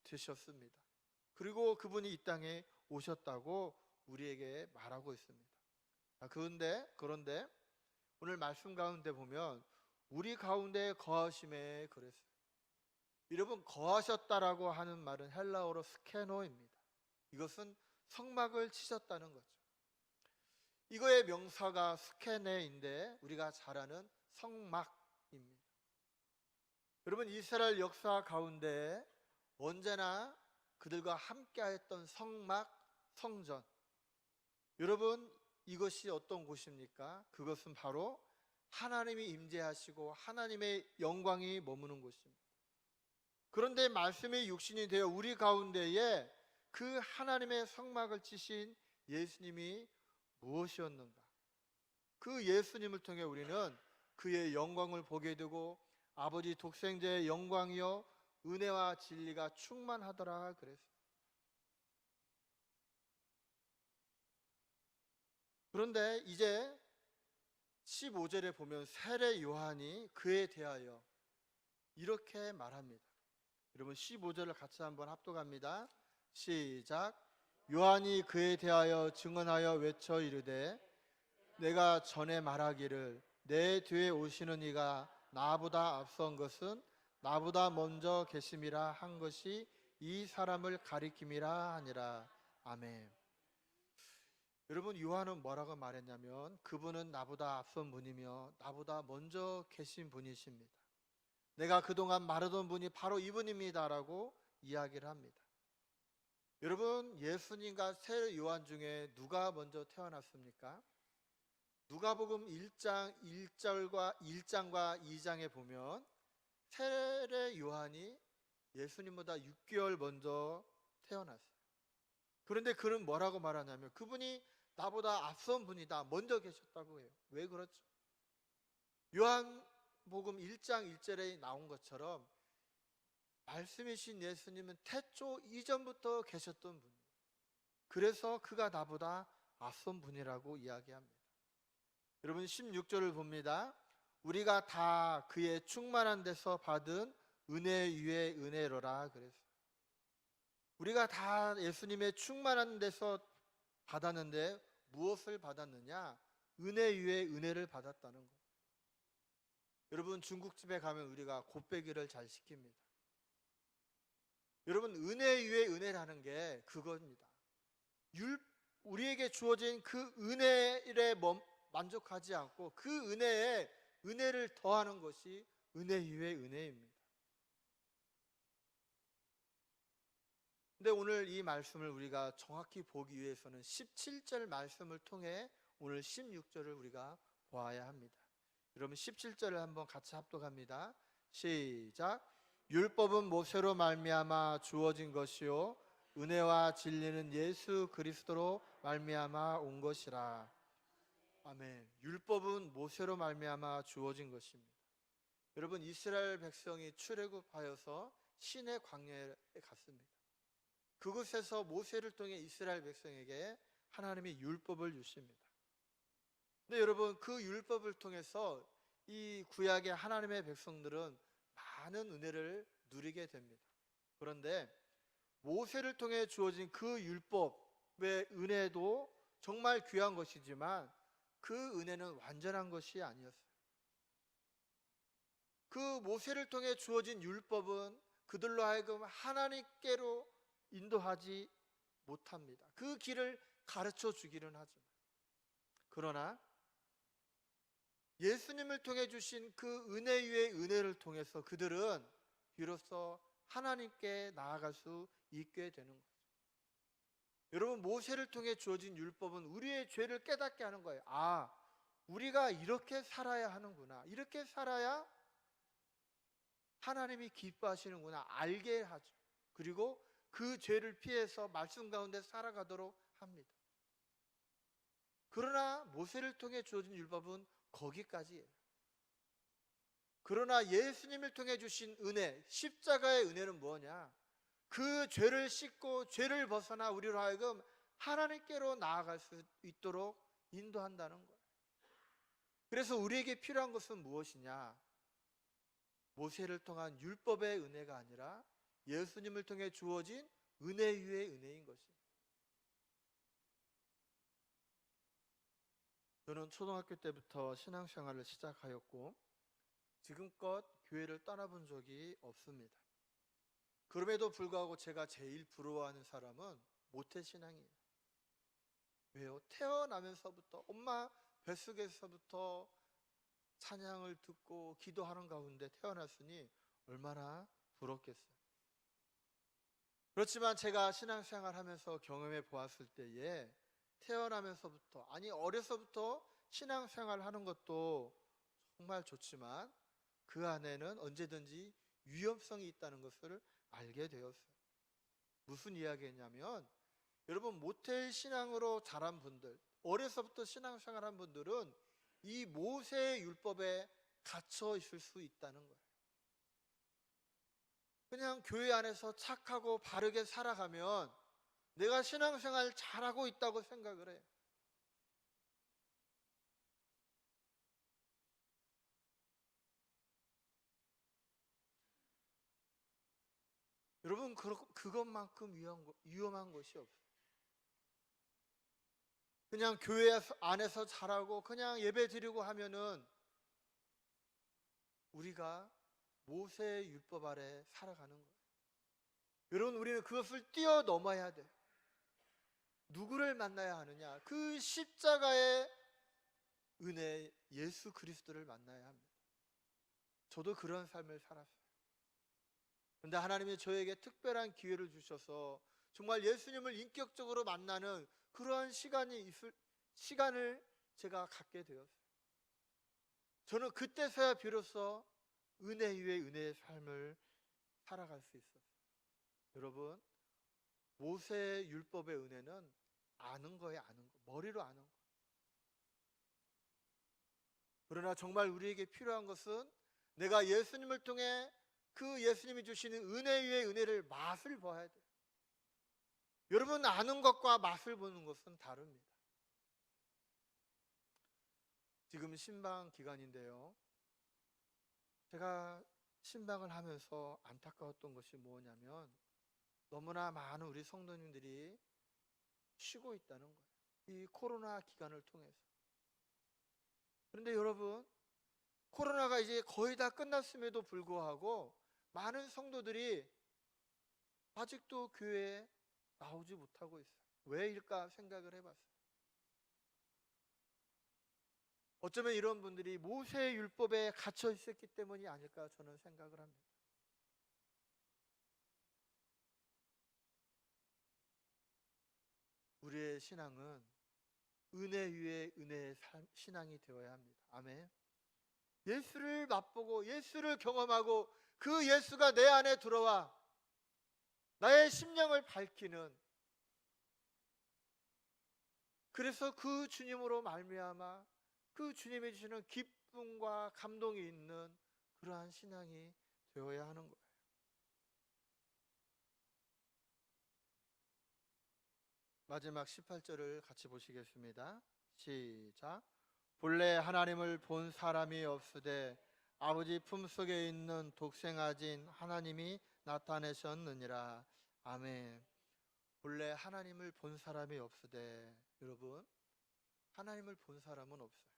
되셨습니다. 그리고 그분이 이 땅에 오셨다고 우리에게 말하고 있습니다. 그런데 오늘 말씀 가운데 보면 우리 가운데 거하심에 그랬어요. 여러분, 거하셨다라고 하는 말은 헬라어로 스케노입니다. 이것은 성막을 치셨다는 거죠. 이거의 명사가 스케네인데 우리가 잘 아는 성막입니다. 여러분, 이스라엘 역사 가운데 언제나 그들과 함께했던 성막, 성전, 여러분, 이것이 어떤 곳입니까? 그것은 바로 하나님이 임재하시고 하나님의 영광이 머무는 곳입니다. 그런데 말씀이 육신이 되어 우리 가운데에 그 하나님의 성막을 치신 예수님이 무엇이었는가? 그 예수님을 통해 우리는 그의 영광을 보게 되고 아버지 독생자의 영광이요 은혜와 진리가 충만하더라 그랬어요. 그런데 이제 15절에 보면 세례 요한이 그에 대하여 이렇게 말합니다. 여러분, 15절을 같이 한번 합독합니다. 시작. 요한이 그에 대하여 증언하여 외쳐 이르되 내가 전에 말하기를 내 뒤에 오시는 이가 나보다 앞선 것은 나보다 먼저 계심이라 한 것이 이 사람을 가리킴이라 하니라. 아멘. 여러분, 요한은 뭐라고 말했냐면 그분은 나보다 앞선 분이며 나보다 먼저 계신 분이십니다. 내가 그동안 말하던 분이 바로 이분입니다 라고 이야기를 합니다. 여러분, 예수님과 세례 요한 중에 누가 먼저 태어났습니까? 누가복음 1장과 2장에 보면 세례 요한이 예수님보다 6개월 먼저 태어났어요. 그런데 그는 뭐라고 말하냐면 그분이 나보다 앞선 분이다, 먼저 계셨다고 해요. 왜 그렇죠? 요한복음 1장 1절에 나온 것처럼 말씀이신 예수님은 태초 이전부터 계셨던 분이에요. 그래서 그가 나보다 앞선 분이라고 이야기합니다. 여러분, 16절을 봅니다. 우리가 다 그의 충만한 데서 받은 은혜 위에 은혜로라 그랬어요. 우리가 다 예수님의 충만한 데서 받았는데 무엇을 받았느냐? 은혜 위에 은혜를 받았다는 거예요. 여러분, 중국집에 가면 우리가 곱빼기를 잘 시킵니다. 여러분, 은혜 위에 은혜라는 게 그겁니다. 우리에게 주어진 그 은혜에 만족하지 않고 그 은혜에 은혜를 더하는 것이 은혜 위에 은혜입니다. 근데 오늘 이 말씀을 우리가 정확히 보기 위해서는 17절 말씀을 통해 오늘 16절을 우리가 보아야 합니다. 여러분, 17절을 한번 같이 합독합니다. 시작. 율법은 모세로 말미암아 주어진 것이요 은혜와 진리는 예수 그리스도로 말미암아 온 것이라. 아멘. 율법은 모세로 말미암아 주어진 것입니다. 여러분, 이스라엘 백성이 출애굽하여서 시내 광야에 갔습니다. 그곳에서 모세를 통해 이스라엘 백성에게 하나님이 율법을 주십니다. 근데 여러분, 그 율법을 통해서 이 구약의 하나님의 백성들은 많은 은혜를 누리게 됩니다. 그런데 모세를 통해 주어진 그 율법의 은혜도 정말 귀한 것이지만 그 은혜는 완전한 것이 아니었어요. 그 모세를 통해 주어진 율법은 그들로 하여금 하나님께로 인도하지 못합니다. 그 길을 가르쳐 주기는 하지만, 그러나 예수님을 통해 주신 그 은혜 위의 은혜를 통해서 그들은 비로소 하나님께 나아갈 수 있게 되는 거죠. 여러분, 모세를 통해 주어진 율법은 우리의 죄를 깨닫게 하는 거예요. 아, 우리가 이렇게 살아야 하는구나, 이렇게 살아야 하나님이 기뻐하시는구나 알게 하죠. 그리고 그 죄를 피해서 말씀 가운데 살아가도록 합니다. 그러나 모세를 통해 주어진 율법은 거기까지예요. 그러나 예수님을 통해 주신 은혜, 십자가의 은혜는 뭐냐? 그 죄를 씻고 죄를 벗어나 우리로 하여금 하나님께로 나아갈 수 있도록 인도한다는 거예요. 그래서 우리에게 필요한 것은 무엇이냐? 모세를 통한 율법의 은혜가 아니라 예수님을 통해 주어진 은혜 위의 은혜인 것입니다. 저는 초등학교 때부터 신앙생활을 시작하였고 지금껏 교회를 떠나본 적이 없습니다. 그럼에도 불구하고 제가 제일 부러워하는 사람은 모태신앙이에요. 왜요? 태어나면서부터 엄마 뱃속에서부터 찬양을 듣고 기도하는 가운데 태어났으니 얼마나 부럽겠어요. 그렇지만 제가 신앙생활 하면서 경험해 보았을 때에 태어나면서부터, 아니 어려서부터 신앙생활 하는 것도 정말 좋지만 그 안에는 언제든지 위험성이 있다는 것을 알게 되었어요. 무슨 이야기냐면, 여러분, 모태신앙으로 자란 분들, 어려서부터 신앙생활한 분들은 이 모세의 율법에 갇혀 있을 수 있다는 거예요. 그냥 교회 안에서 착하고 바르게 살아가면 내가 신앙생활 잘하고 있다고 생각을 해요. 여러분, 그것만큼 위험한 것이 없어요. 그냥 교회 안에서 잘하고 그냥 예배 드리고 하면은 우리가 모세의 율법 아래 살아가는 거예요. 여러분, 우리는 그것을 뛰어넘어야 돼요. 누구를 만나야 하느냐? 그 십자가의 은혜, 예수 그리스도를 만나야 합니다. 저도 그런 삶을 살았어요. 그런데 하나님이 저에게 특별한 기회를 주셔서 정말 예수님을 인격적으로 만나는 그러한 시간을 제가 갖게 되었어요. 저는 그때서야 비로소 은혜 위에 은혜의 삶을 살아갈 수 있었어요. 여러분, 모세의 율법의 은혜는 아는 거예요, 아는 거. 머리로 아는 거. 그러나 정말 우리에게 필요한 것은 내가 예수님을 통해 그 예수님이 주시는 은혜 위의 은혜를 맛을 봐야 돼요. 여러분, 아는 것과 맛을 보는 것은 다릅니다. 지금 신방 기간인데요, 제가 신방을 하면서 안타까웠던 것이 뭐냐면 너무나 많은 우리 성도님들이 쉬고 있다는 거예요. 이 코로나 기간을 통해서. 그런데 여러분, 코로나가 이제 거의 다 끝났음에도 불구하고 많은 성도들이 아직도 교회에 나오지 못하고 있어요. 왜일까 생각을 해봤어요. 어쩌면 이런 분들이 모세의 율법에 갇혀 있었기 때문이 아닐까 저는 생각을 합니다. 우리의 신앙은 은혜 위에 은혜의 신앙이 되어야 합니다. 아멘. 예수를 맛보고 예수를 경험하고 그 예수가 내 안에 들어와 나의 심령을 밝히는, 그래서 그 주님으로 말미암아 그 주님이 주시는 기쁨과 감동이 있는 그러한 신앙이 되어야 하는 거예요. 마지막 18절을 같이 보시겠습니다. 시작. 본래 하나님을 본 사람이 없으되 아버지 품속에 있는 독생아진 하나님이 나타내셨느니라. 아멘. 본래 하나님을 본 사람이 없으되, 여러분, 하나님을 본 사람은 없어요.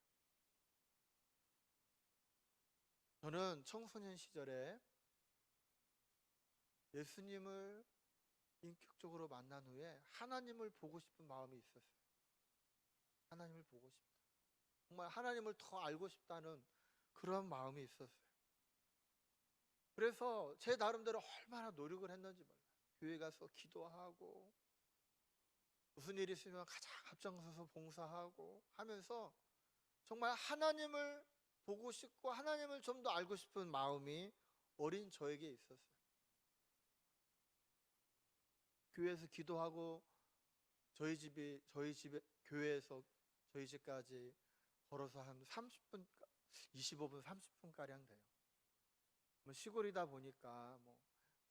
저는 청소년 시절에 예수님을 인격적으로 만난 후에 하나님을 보고 싶은 마음이 있었어요. 하나님을 보고 싶다. 정말 하나님을 더 알고 싶다는 그런 마음이 있었어요. 그래서 제 나름대로 얼마나 노력을 했는지 몰라요. 교회 가서 기도하고 무슨 일이 있으면 가장 앞장서서 봉사하고 하면서 정말 하나님을 보고 싶고 하나님을 좀 더 알고 싶은 마음이 어린 저에게 있었어요. 교회에서 기도하고 저희 집에 교회에서 저희 집까지 걸어서 한 30분, 25분, 30분 가량 돼요. 뭐 시골이다 보니까 뭐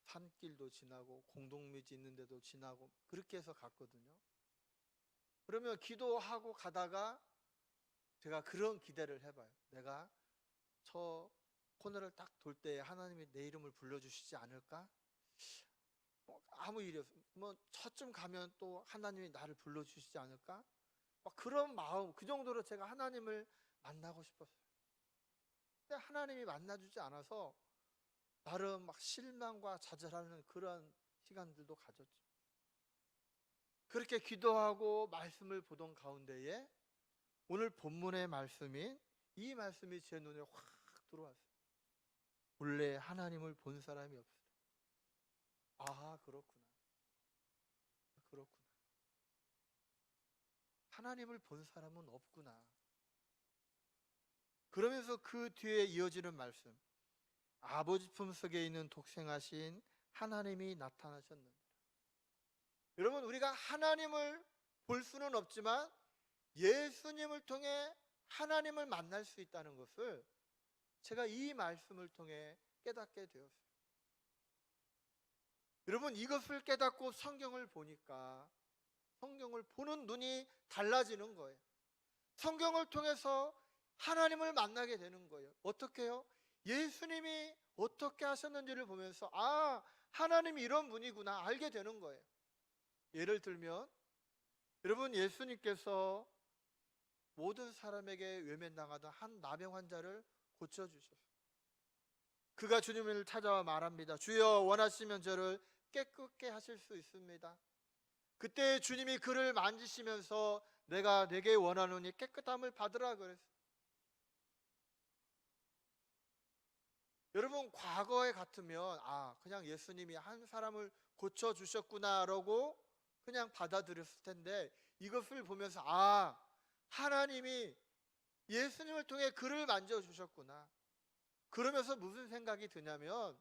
산길도 지나고 공동묘지 있는 데도 지나고 그렇게 해서 갔거든요. 그러면 기도하고 가다가 제가 그런 기대를 해봐요. 내가 저 코너를 딱 돌 때 하나님이 내 이름을 불러주시지 않을까? 아무 일이 없어요. 뭐 저쯤 가면 또 하나님이 나를 불러주시지 않을까? 막 그런 마음, 그 정도로 제가 하나님을 만나고 싶었어요. 근데 하나님이 만나주지 않아서 나름 막 실망과 좌절하는 그런 시간들도 가졌죠. 그렇게 기도하고 말씀을 보던 가운데에 오늘 본문의 말씀인 이 말씀이 제 눈에 확 들어왔어요. 본래 하나님을 본 사람이 없어요. 아, 그렇구나. 그렇구나. 하나님을 본 사람은 없구나. 그러면서 그 뒤에 이어지는 말씀, 아버지 품속에 있는 독생하신 하나님이 나타나셨느니라. 여러분, 우리가 하나님을 볼 수는 없지만 예수님을 통해 하나님을 만날 수 있다는 것을 제가 이 말씀을 통해 깨닫게 되었어요. 여러분, 이것을 깨닫고 성경을 보니까 성경을 보는 눈이 달라지는 거예요. 성경을 통해서 하나님을 만나게 되는 거예요. 어떻게요? 예수님이 어떻게 하셨는지를 보면서 아, 하나님이 이런 분이구나 알게 되는 거예요. 예를 들면 여러분, 예수님께서 모든 사람에게 외면당하던 한 나병 환자를 고쳐주셨어요. 그가 주님을 찾아와 말합니다. 주여, 원하시면 저를 깨끗게 하실 수 있습니다. 그때 주님이 그를 만지시면서 내가 내게 원하노니 깨끗함을 받으라 그랬어요. 여러분, 과거에 같으면 아, 그냥 예수님이 한 사람을 고쳐주셨구나라고 그냥 받아들였을 텐데 이것을 보면서 아, 하나님이 예수님을 통해 그를 만져주셨구나. 그러면서 무슨 생각이 드냐면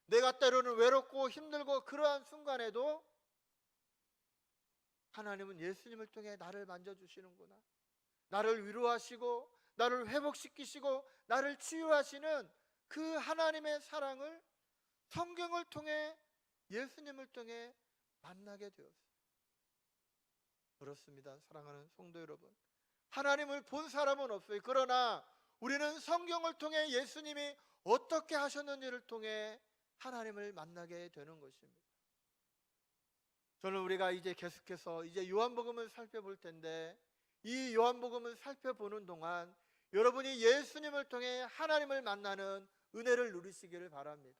내가 때로는 외롭고 힘들고 그러한 순간에도 하나님은 예수님을 통해 나를 만져주시는구나. 나를 위로하시고 나를 회복시키시고 나를 치유하시는 그 하나님의 사랑을 성경을 통해 예수님을 통해 만나게 되었어요. 그렇습니다. 사랑하는 성도 여러분, 하나님을 본 사람은 없어요. 그러나 우리는 성경을 통해 예수님이 어떻게 하셨는지를 통해 하나님을 만나게 되는 것입니다. 저는 우리가 이제 계속해서 이제 요한복음을 살펴볼 텐데, 이 요한복음을 살펴보는 동안 여러분이 예수님을 통해 하나님을 만나는 은혜를 누리시기를 바랍니다.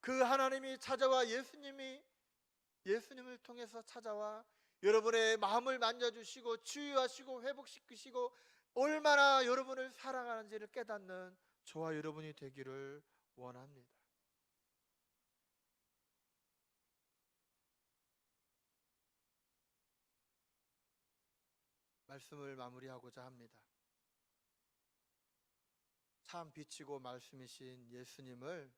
그 하나님이 찾아와 예수님을 통해서 찾아와 여러분의 마음을 만져주시고 치유하시고 회복시키시고 얼마나 여러분을 사랑하는지를 깨닫는 저와 여러분이 되기를 원합니다. 말씀을 마무리하고자 합니다. 참 빛이고 말씀이신 예수님을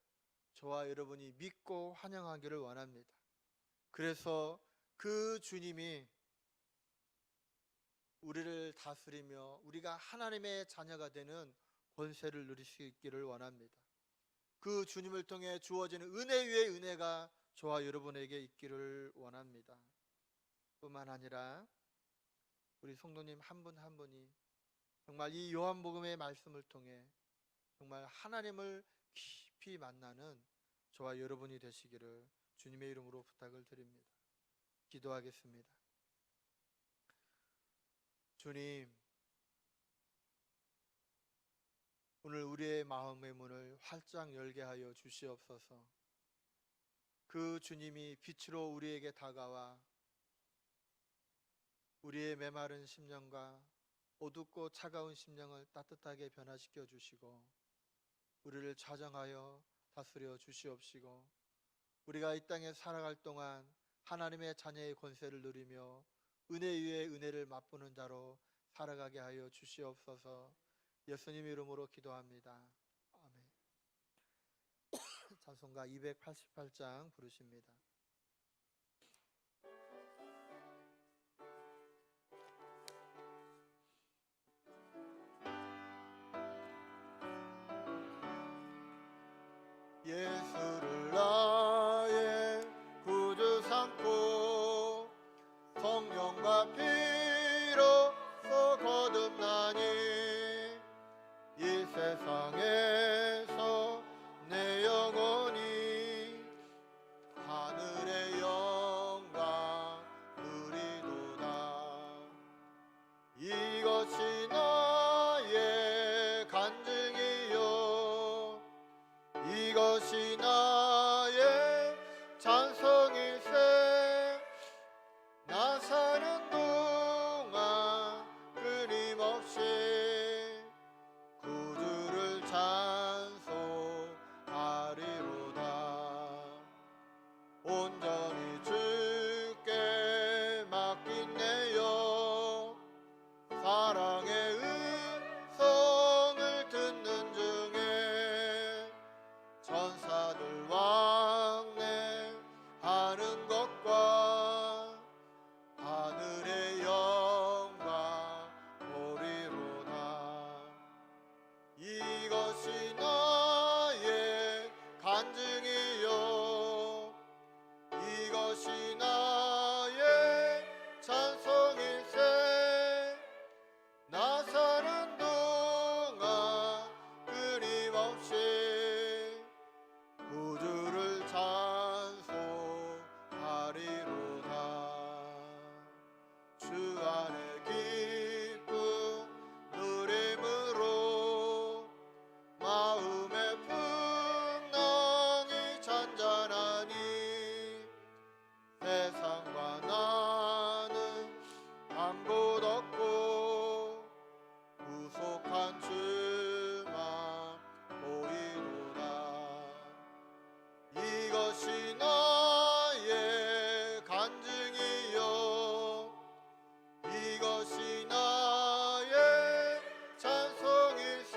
저와 여러분이 믿고 환영하기를 원합니다. 그래서 그 주님이 우리를 다스리며 우리가 하나님의 자녀가 되는 권세를 누릴 수 있기를 원합니다. 그 주님을 통해 주어지는 은혜 위에 은혜가 저와 여러분에게 있기를 원합니다. 뿐만 아니라 우리 성도님 한 분 한 분이 정말 이 요한복음의 말씀을 통해 정말 하나님을 깊이 만나는 저와 여러분이 되시기를 주님의 이름으로 부탁을 드립니다. 기도하겠습니다. 주님, 오늘 우리의 마음의 문을 활짝 열게 하여 주시옵소서. 그 주님이 빛으로 우리에게 다가와 우리의 메마른 심령과 어둡고 차가운 심령을 따뜻하게 변화시켜 주시고 우리를 자정하여 다스려 주시옵시고, 우리가 이 땅에 살아갈 동안 하나님의 자녀의 권세를 누리며 은혜 위에 은혜를 맛보는 자로 살아가게 하여 주시옵소서. 예수님 이름으로 기도합니다. 아멘. 찬송가 288장 부르십니다. 예수를 나의 구주 삼고 성령과 피로써 거듭나니 이 세상에서 내 영혼이 하늘의 영광 누리도다. 이것이 나의 간증이요 이것이 나의 찬송일세. 나 사는 동안 끊임없이 구주를 찬송하리로다. 온전히 주께 맡긴 내 영, 사랑의 음성을 듣는 중에 천사들 왕래하는 것과 하늘의 영광 보리로다. 이것이 나의 간증이요 이것이 나의 찬송일세. 나 사는 동안 끊임없이 구주를 찬송하리로다. 주 안에 기쁨 누림으로 마음의 풍랑이 잔잔하니 세상과 나는 한 곳 없고 구속한 주만 보이도다. 이것이 나의 간증이요 이것이 나의 찬송일세.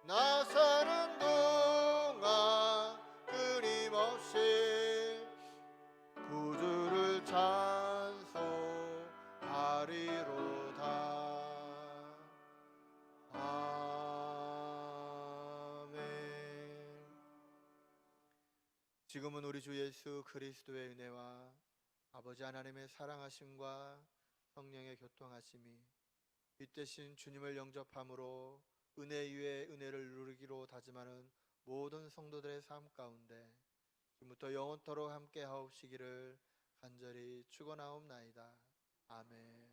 나 사는 동안 끊임없이 구주를 찬송하리로다. 아멘. 지금은 우리 주 예수 그리스도의 은혜와 아버지 하나님의 사랑하심과 성령의 교통하심이 빛 대신 주님을 영접함으로 은혜 위에 은혜를 누리기로 다짐하는 모든 성도들의 삶 가운데 지금부터 영원토록 함께 하옵시기를 간절히 축원하옵나이다. 아멘.